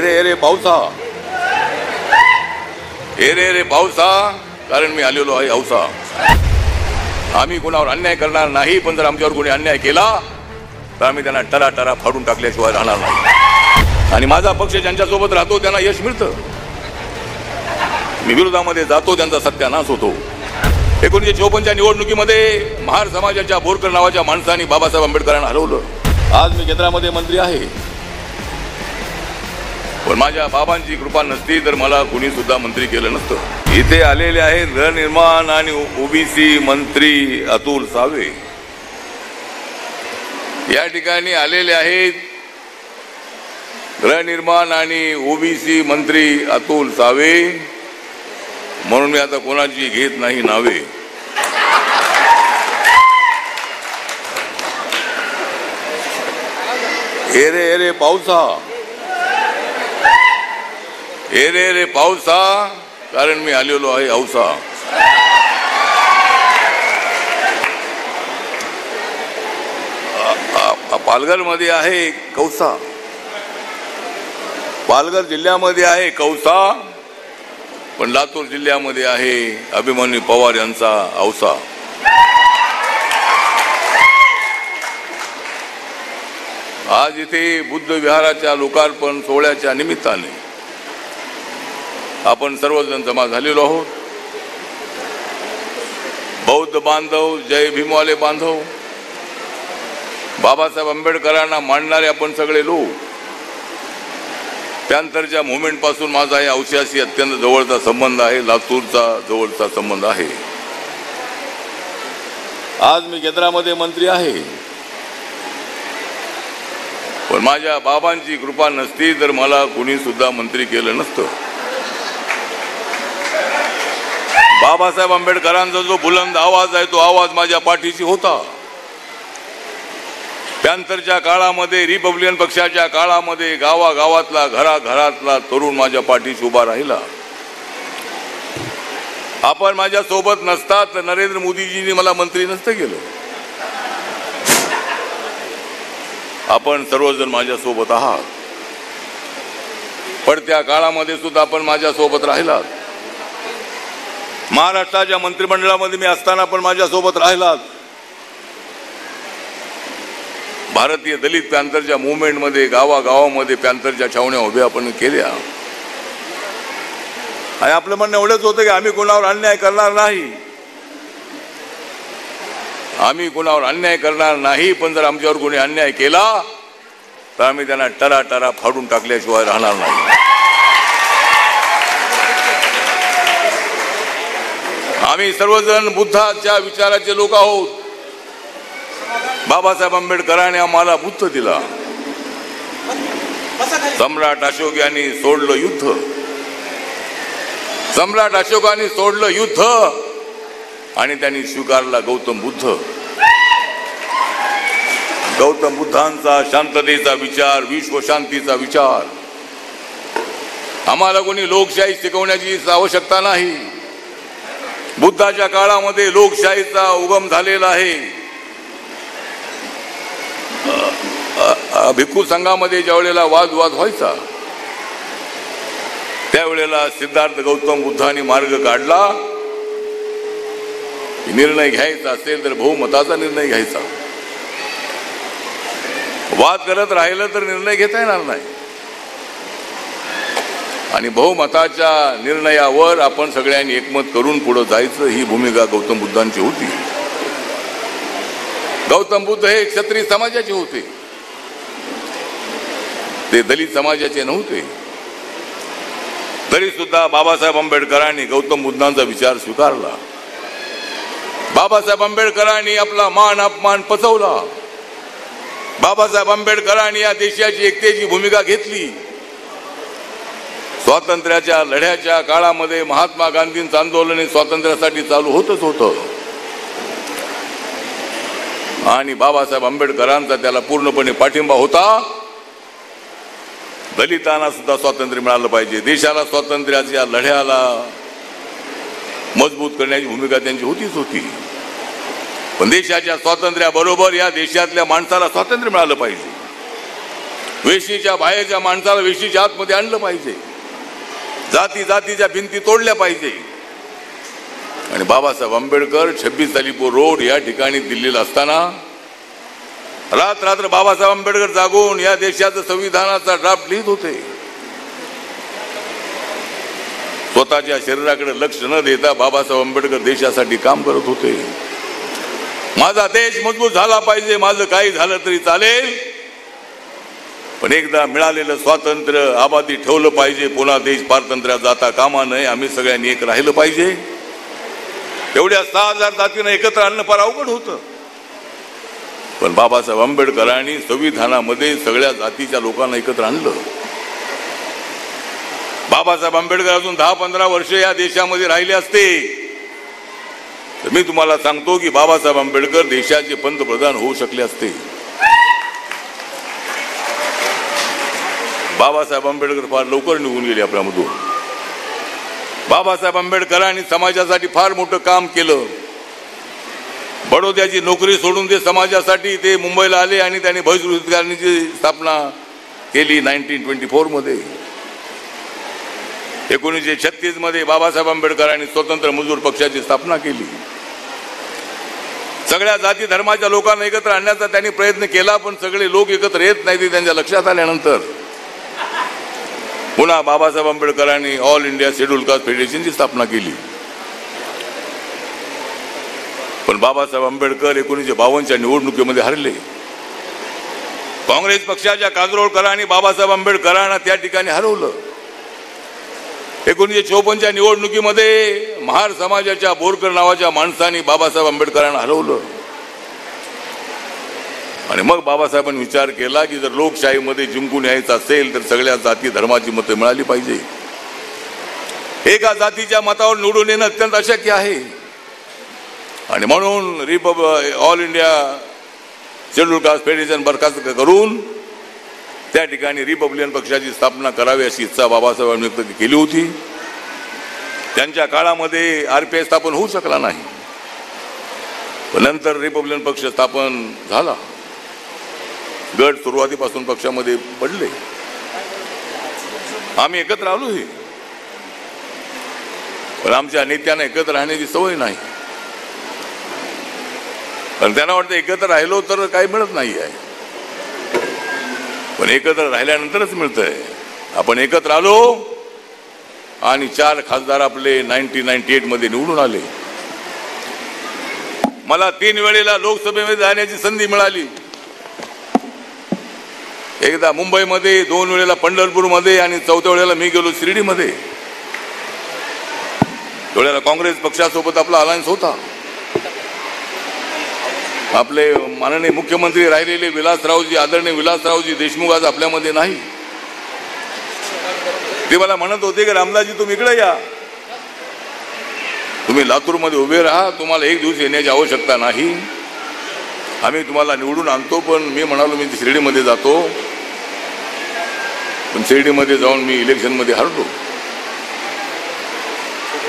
रे पावसा, रे पावसा, कारण मी आलेलो आहे औसा. आम्ही कोणावर अन्याय करणार नाही, पण जर आमच्यावर कोणी अन्याय केला तर आम्ही त्यांना टरा टरा फाडून टाकल्याशिवाय राहणार नाही. आणि माझा पक्ष ज्यांच्यासोबत राहतो त्यांना यश मिळतं, मी विरोधामध्ये जातो त्यांचा सत्यानाश होतो. 1954च्या निवडणुकीमध्ये महार समाजाच्या बोरकर नावाच्या माणसाने बाबासाहेब आंबेडकरांना हरवलं. आज मी केंद्रामध्ये मंत्री आहे, पण माझ्या बाबांची कृपा नसती तर मला कुणी सुद्धा मंत्री केलं नसतं. इथे आलेले आहेत गृहनिर्माण आणि ओबीसी मंत्री अतुल सावे. या ठिकाणी आलेले आहेत गृहनिर्माण आणि ओबीसी मंत्री अतुल सावे, म्हणून मी आता कोणाची घेत नाही नावे. रे पावसा, रे पावसा, कारण मी आलेलो आहे औसा. पालघर मध्ये आहे कौसा, पालघर जिल्ह्यामध्ये आहे कौसा, पण लातूर जिल्ह्यामध्ये आहे अभिमन्यू पवार यांचा औसा. आज इथे बुद्ध विहाराच्या लोकार्पण सोहळ्याच्या निमित्ताने आपण सर्वजण जमा झालेलो आहोत. बौद्ध बांधव, जय भीमवाले बांधव, बाबासाहेब आंबेडकरांना मानणारे आपण सगळे लोक. त्यानंतरच्या मुवमेंट पासून माझा या औशाशी अत्यंत जवळचा संबंध आहे, लातूरचा जवळचा संबंध आहे. आज मी केंद्रामध्ये मंत्री आहे, पण माझ्या बाबांची कृपा नसती तर मला कुणी सुद्धा मंत्री केलं नसतं. बाबासाहेब आंबेडकरांचा जो बुलंद आवाज आहे तो आवाज माझ्या पाठीशी होता. त्यानंतरच्या काळामध्ये रिपब्लिकन पक्षाच्या काळामध्ये गावागावातला घराघरातला तरुण माझ्या पाठीशी उभा राहिला. आपण माझ्या सोबत नसतात तर नरेंद्र मोदीजींनी मला मंत्री नसतं केलं. आपण सर्वजण माझ्या सोबत आहात. पडत्या काळामध्ये सुद्धा आपण माझ्या सोबत राहिलात. महाराष्ट्राच्या मंत्रिमंडळामध्ये मी असताना पण माझ्या सोबत राहिलात. भारतीय दलित पॅंथरच्या मुवमेंट मध्ये गावागावामध्ये पॅंथरच्या छावण्या उभ्या आपण केल्या. आणि आपलं म्हणणं एवढंच होतं की आम्ही कोणावर अन्याय करणार नाही, आम्ही कोणावर अन्याय करणार नाही, पण जर आमच्यावर कोणी अन्याय केला तर आम्ही त्यांना टरा टरा फाडून टाकल्याशिवाय राहणार नाही. आम्ही सर्वजण बुद्धाच्या विचाराचे लोक आहोत. बाबासाहेब आंबेडकरांनी आम्हाला बुद्ध दिला. सम्राट अशोक यांनी सोडलं युद्ध, सम्राट अशोकांनी सोडलं युद्ध आणि त्यांनी स्वीकारला गौतम बुद्ध. गौतम बुद्धांचा शांततेचा विचार, विश्वशांतीचा विचार. आम्हाला कोणी लोकशाही शिकवण्याची आवश्यकता नाही. बुद्धाच्या काळामध्ये लोकशाहीचा उगम झालेला आहे. भिक्खू संघामध्ये ज्या वेळेला वादविवाद व्हायचा त्यावेळेला सिद्धार्थ गौतम बुद्धांनी मार्ग काढला. निर्णय घ्यायचा असेल तर बहुमताचा निर्णय घ्यायचा. वाद करत राहिलं तर निर्णय घेता येणार नाही. आणि बहुमताच्या निर्णयावर आपण सगळ्यांनी एकमत करून पुढे जायचं, ही भूमिका गौतम बुद्धांची होती. गौतम बुद्ध हे क्षत्रिय समाजाचे होते, ते दलित समाजाचे नव्हते. तरी सुद्धा बाबासाहेब आंबेडकरांनी गौतम बुद्धांचा विचार स्वीकारला. बाबासाहेब आंबेडकरांनी आपला मान अपमान पचवला. बाबासाहेब आंबेडकरांनी या देशाची एकतेची भूमिका घेतली. स्वातंत्र्याच्या लढ्याच्या काळामध्ये महात्मा गांधींचं आंदोलन स्वातंत्र्यासाठी चालू होतच होतं आणि बाबासाहेब आंबेडकरांचा त्याला पूर्णपणे पाठिंबा होता. दलितांना सुद्धा स्वातंत्र्य मिळालं पाहिजे, देशाला स्वातंत्र्याच्या लढ्याला मजबूत करण्याची भूमिका त्यांची होतीच होती. पण देशाच्या स्वातंत्र्याबरोबर या देशातल्या माणसाला स्वातंत्र्य मिळालं पाहिजे. वेशीच्या बाहेरच्या माणसाला वेशीच्या आतमध्ये आणलं पाहिजे, जाती जातीच्या भिंती तोडल्या पाहिजे. आणि बाबासाहेब आंबेडकर 26 अलीपूर रोड या ठिकाणी दिल्लीला असताना रात्र बाबासाहेब आंबेडकर जागून या देशाचं संविधानाचा ड्राफ्ट लिहित होते. स्वतःच्या शरीराकडे लक्ष न देता बाबासाहेब आंबेडकर देशासाठी काम करत होते. माझा देश मजबूत झाला पाहिजे, माझं काही झालं तरी चालेल, पण एकदा मिळालेलं स्वातंत्र्य आबादी ठेवलं पाहिजे, पुन्हा देश पारतंत्र्यात जाता कामा नये, आम्ही सगळ्यांनी एक राहिलं पाहिजे. एवढ्या 6000 जातींना एकत्र आणणं फार अवघड होतं, पण बाबासाहेब आंबेडकरांनी संविधानामध्ये सगळ्या जातीच्या लोकांना एकत्र आणलं. बाबासाहेब आंबेडकर अजून 10-15 वर्ष या देशामध्ये राहिले असते तर मी तुम्हाला सांगतो की बाबासाहेब आंबेडकर देशाचे पंतप्रधान होऊ शकले असते. बाबासाहेब आंबेडकर फार लवकर निघून गेले आपल्यामधून. बाबासाहेब आंबेडकरांनी समाजासाठी फार मोठं काम केलं. बडोद्याची नोकरी सोडून ते समाजासाठी ते मुंबईला आले आणि त्यांनी भविष्यवाणीची स्थापना केली 1924 मध्ये. 1936 मध्ये बाबासाहेब आंबेडकरांनी स्वतंत्र मजूर पक्षाची स्थापना केली. सगळ्या जाती धर्माच्या लोकांना एकत्र आणण्याचा त्यांनी प्रयत्न केला, पण सगळे लोक एकत्र येत नाही ते त्यांच्या लक्षात आल्यानंतर पुन्हा बाबासाहेब आंबेडकरांनी ऑल इंडिया शेड्यूल कास्ट फेडरेशनची स्थापना केली. पण बाबासाहेब आंबेडकर 1952च्या निवडणुकीमध्ये हरले. काँग्रेस पक्षाच्या काजरोळकरांनी बाबासाहेब आंबेडकरांना त्या ठिकाणी हरवलं. 1954च्या निवडणुकीमध्ये महार समाजाच्या बोरकर नावाच्या माणसाने बाबासाहेब आंबेडकरांना हरवलं. आणि मग बाबासाहेबांनी विचार केला की जर लोकशाहीमध्ये जिंकून यायचं असेल तर सगळ्या जाती धर्माची मतं मिळाली पाहिजे. एका जातीच्या मतावर निवडून येणं अत्यंत अशक्य आहे. आणि म्हणून All India Scheduled Caste Federation बरखास्त करून त्या ठिकाणी रिपब्लिकन पक्षाची स्थापना करावी अशी इच्छा बाबासाहेबांनी व्यक्त केली होती. त्यांच्या काळामध्ये RPI स्थापन होऊ शकला नाही, पण नंतर रिपब्लिकन पक्ष स्थापन झाला. गट सुरुवातीपासून पक्षामध्ये पडले. आम्ही एकत्र आलो हे, पण आमच्या नेत्यांना एकत्र राहण्याची सवय नाही. पण त्यांना वाटतं एकत्र राहिलो तर काही मिळत नाही आहे, पण एकत्र राहिल्यानंतरच मिळतंय. आपण एकत्र आलो आणि 4 खासदार आपले 1998 मध्ये निवडून आले. मला 3 वेळेला लोकसभेमध्ये जाण्याची संधी मिळाली. एकदा मुंबईमध्ये, 2 वेळेला पंढरपूरमध्ये आणि 4थ्या वेळेला मी गेलो शिर्डीमध्ये. वेळेला काँग्रेस पक्षासोबत आपला अलायन्स होता. आपले माननीय मुख्यमंत्री राहिलेले विलासरावजी, आदरणीय विलासरावजी देशमुख आज आपल्यामध्ये नाही. ते मला म्हणत होते की रामदासजी तुम्ही इकडे या, तुम्ही लातूरमध्ये उभे राहा, तुम्हाला एक दिवस येण्याची आवश्यकता नाही, आम्ही तुम्हाला निवडून आणतो. पण मी म्हणालो मी शिर्डीमध्ये जातो, पण शिर्डीमध्ये जाऊन मी इलेक्शनमध्ये हरलो.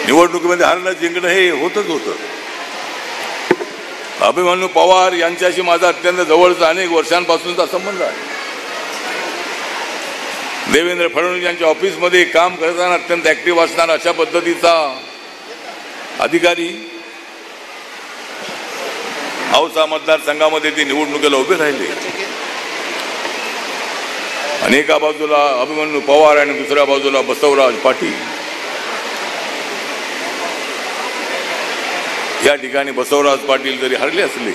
निवडणुकीमध्ये हरणं जिंकणं हे होतच होतं. अभिमन्यू पवार यांच्याशी माझा अत्यंत जवळचा अनेक वर्षांपासूनचा संबंध आहे. देवेंद्र फडणवीस यांच्या ऑफिसमध्ये काम करताना अत्यंत ऍक्टिव्ह असणारा अशा पद्धतीचा अधिकारी औसा मतदारसंघामध्ये ते निवडणुकीला उभे राहिले. आणि एका बाजूला अभिमन्यू पवार आणि दुसऱ्या बाजूला बसवराज पाटील. या ठिकाणी बसवराज पाटील जरी हरले असले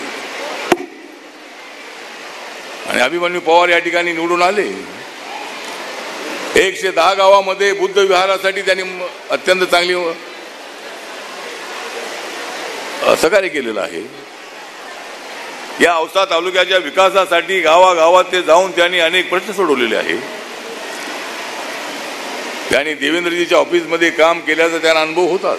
आणि अभिमन्यू पवार या ठिकाणी निवडून आले. 110 गावामध्ये बुद्ध विहारासाठी त्यांनी अत्यंत चांगली सहकार्य केलेलं आहे. या औसा तालुक्याच्या विकासासाठी गावागावात ते जाऊन त्यांनी अनेक प्रश्न सोडवलेले आहे. त्यांनी देवेंद्रजीच्या ऑफिसमध्ये काम केल्याचा त्यांना अनुभव होता.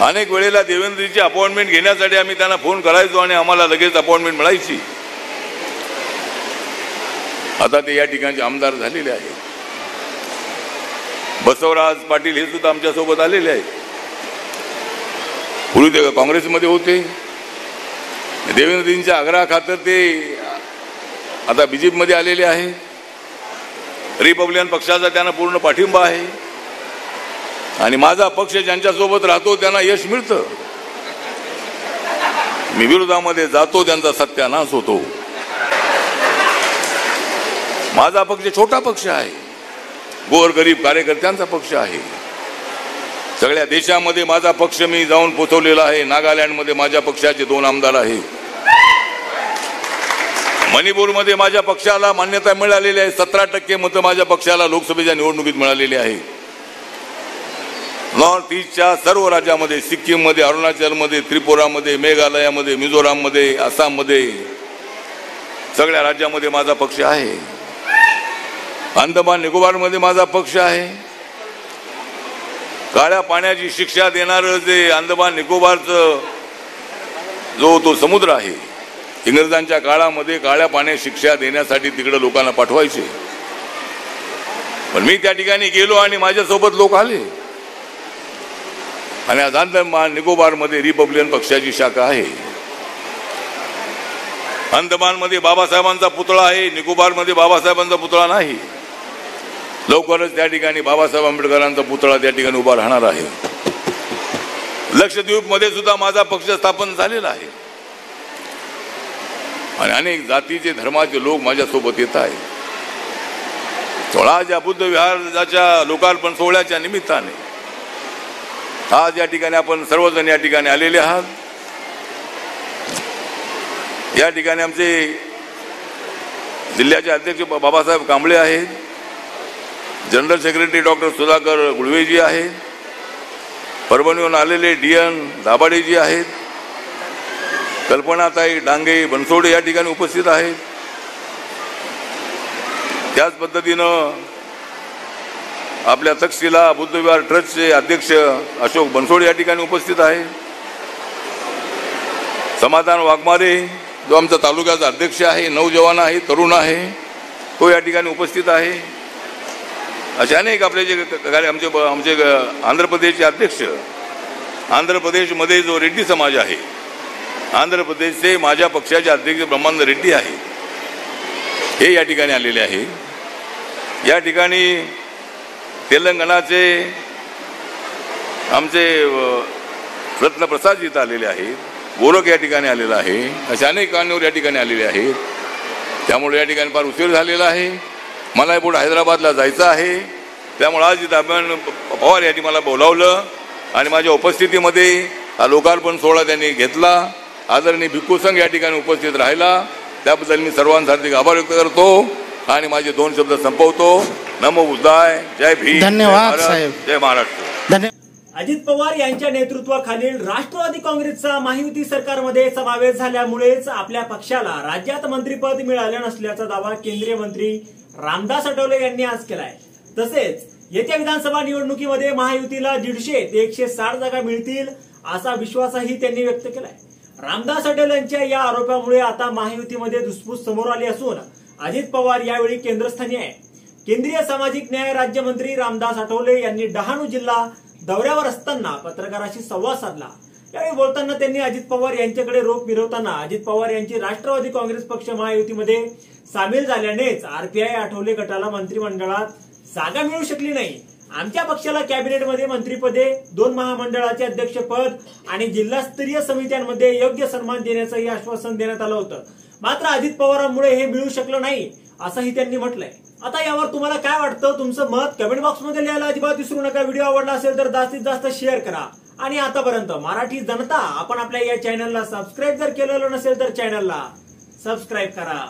अनेक वेळेला देवेंद्रजीची अपॉइंटमेंट घेण्यासाठी आम्ही त्यांना फोन करायचो आणि आम्हाला लगेच अपॉइंटमेंट मिळायची. आता ते या ठिकाणचे आमदार झालेले आहेत. बसवराज पाटील हे सुद्धा आमच्या सोबत आलेले आहेत. पूर्वी ते काँग्रेसमध्ये होते. देवेंद्रजींच्या आग्रहा खातर ते आता बीजेपी मध्ये आलेले आहे. रिपब्लिकन पक्षाचा त्यांना पूर्ण पाठिंबा आहे आणि माझा पक्ष ज्यांच्यासोबत राहतो त्यांना यश मिळतं. मी विरोधामध्ये जातो त्यांचा सत्यानाश होतो. माझा पक्ष छोटा पक्ष आहे, गोरगरीब कार्यकर्त्यांचा पक्ष आहे. सगळ्या देशामध्ये माझा पक्ष मी जाऊन पोहोचवलेला आहे. नागालँडमध्ये माझ्या पक्षाचे 2 आमदार आहेत. मणिपूरमध्ये माझ्या पक्षाला मान्यता मिळालेली आहे. 17% मतं माझ्या पक्षाला लोकसभेच्या निवडणुकीत मिळालेली आहे. नॉर्थ ईस्टच्या सर्व राज्यामध्ये, सिक्कीममध्ये, अरुणाचलमध्ये, त्रिपुरामध्ये, मेघालयामध्ये, मिझोराममध्ये, आसाममध्ये, सगळ्या राज्यामध्ये माझा पक्ष आहे. अंदमान निकोबारमध्ये माझा पक्ष आहे. काळ्या पाण्याची शिक्षा देणारं जे अंदमान निकोबारचं जो तो समुद्र आहे, इंग्रजांच्या काळामध्ये काळ्या पाण्याची शिक्षा देण्यासाठी तिकडे लोकांना पाठवायचे. पण मी त्या ठिकाणी गेलो आणि माझ्यासोबत लोक आले. आणि आज अंदमान निकोबारमध्ये रिपब्लिकन पक्षाची शाखा आहे. अंदमानमध्ये बाबासाहेबांचा पुतळा आहे, निकोबारमध्ये बाबासाहेबांचा पुतळा नाही. लवकरच त्या ठिकाणी बाबासाहेब आंबेडकरांचा पुतळा त्या ठिकाणी उभा राहणार आहे. लक्षद्वीप मध्ये सुद्धा माझा पक्ष स्थापन झालेला आहे आणि अनेक जातीचे धर्माचे लोक माझ्यासोबत येत आहेत. आज या बुद्ध विहाराच्या लोकार्पण सोहळ्याच्या निमित्ताने आज या ठिकाणी आपण सर्वजण या ठिकाणी आलेले आहात. या ठिकाणी आमचे जिल्ह्याचे अध्यक्ष बाबासाहेब कांबळे आहेत, जनरल सेक्रेटरी डॉक्टर सुधाकर गुळवेजी आहेत, परभणीहून आलेले DN दाभाडेजी आहेत, कल्पनाताई डांगे बनसोडे या ठिकाणी उपस्थित आहेत. त्याच पद्धतीनं आपल्या तक्षशिला बुद्ध विहार ट्रस्टचे अध्यक्ष अशोक बनसोडे या ठिकाणी उपस्थित आहेत. समाधान वाघमारे जो आमचा तालुक्याचा अध्यक्ष आहे, नौजवान आहे, तरुण आहे, तो या ठिकाणी उपस्थित आहे. असे अनेक आपले जे आमचे आंध्र प्रदेशचे अध्यक्ष, आंध्र प्रदेशमध्ये जो रेड्डी समाज आहे, आंध्र प्रदेशचे माझ्या पक्षाचे अध्यक्ष ब्रह्मानंद रेड्डी आहे, हे या ठिकाणी आलेले आहे. या ठिकाणी तेलंगणाचे आमचे रत्नप्रसाद इथं आलेले आहेत, गोरख या ठिकाणी आलेला आहे. असे अनेक कानूर या ठिकाणी आलेले आहेत. त्यामुळे या ठिकाणी फार उशीर झालेला आहे. मला पुढे हैदराबादला जायचं आहे. त्यामुळे आज इथं आपण पवार यांनी मला बोलावलं आणि माझ्या उपस्थितीमध्ये हा लोकार्पण सोहळा त्यांनी घेतला. आदरणीय भिक्खू संघ या ठिकाणी उपस्थित राहिला. त्याबद्दल मी सर्वांचा हार्दिक आभार व्यक्त करतो आणि माझे 2 शब्द संपवतो. नमो बुद्धाय. जय भीम. धन्यवाद साहेब. जय महाराष्ट्र. धन्यवाद. अजित पवार यांच्या नेतृत्वाखालील राष्ट्रवादी काँग्रेसचा महायुती सरकारमध्ये समावेश झाल्यामुळेच आपल्या पक्षाला राज्यात मंत्रिपद मिळालं नसल्याचा दावा केंद्रीय मंत्री रामदास आठवले यांनी आज केलाय. तसेच येत्या विधानसभा निवडणुकीमध्ये महायुतीला 150 ते 160 जागा मिळतील असा विश्वासही त्यांनी व्यक्त केलाय. रामदास आठवले यांच्या या आरोपामुळे आता महायुतीमध्ये धुसफूस समोर आली असून अजित पवार यावेळी केंद्रस्थानी आहे. केंद्रीय सामाजिक न्याय राज्यमंत्री रामदास आठवले यांनी डहाणू जिल्हा दौऱ्यावर असताना पत्रकारांशी संवाद साधला. यावेळी बोलताना त्यांनी अजित पवार यांच्याकडे रोख मिरवताना अजित पवार यांची राष्ट्रवादी काँग्रेस पक्ष महायुतीमध्ये सामील झाल्यानेच RPI आठवले गटाला मंत्रिमंडळात जागा मिळू शकली नाही. आमच्या पक्षाला कॅबिनेटमध्ये मंत्रिपदे, 2 महामंडळाचे अध्यक्षपद आणि जिल्हास्तरीय समित्यांमध्ये योग्य सन्मान देण्याचंही आश्वासन देण्यात आलं होतं. मात्र अजित पवारांमुळे हे मिळू शकलं नाही असंही त्यांनी म्हटलंय. आता यावर तुम्हाला काय वाटतं? तुमचं मत कमेंट बॉक्समध्ये लिहायला अजिबात विसरू नका. व्हिडिओ आवडला असेल तर जास्तीत जास्त शेअर करा. आणि आतापर्यंत मराठी जनता आपण आपल्या या चॅनलला सबस्क्राईब जर केलेलं नसेल तर चॅनलला सबस्क्राईब करा.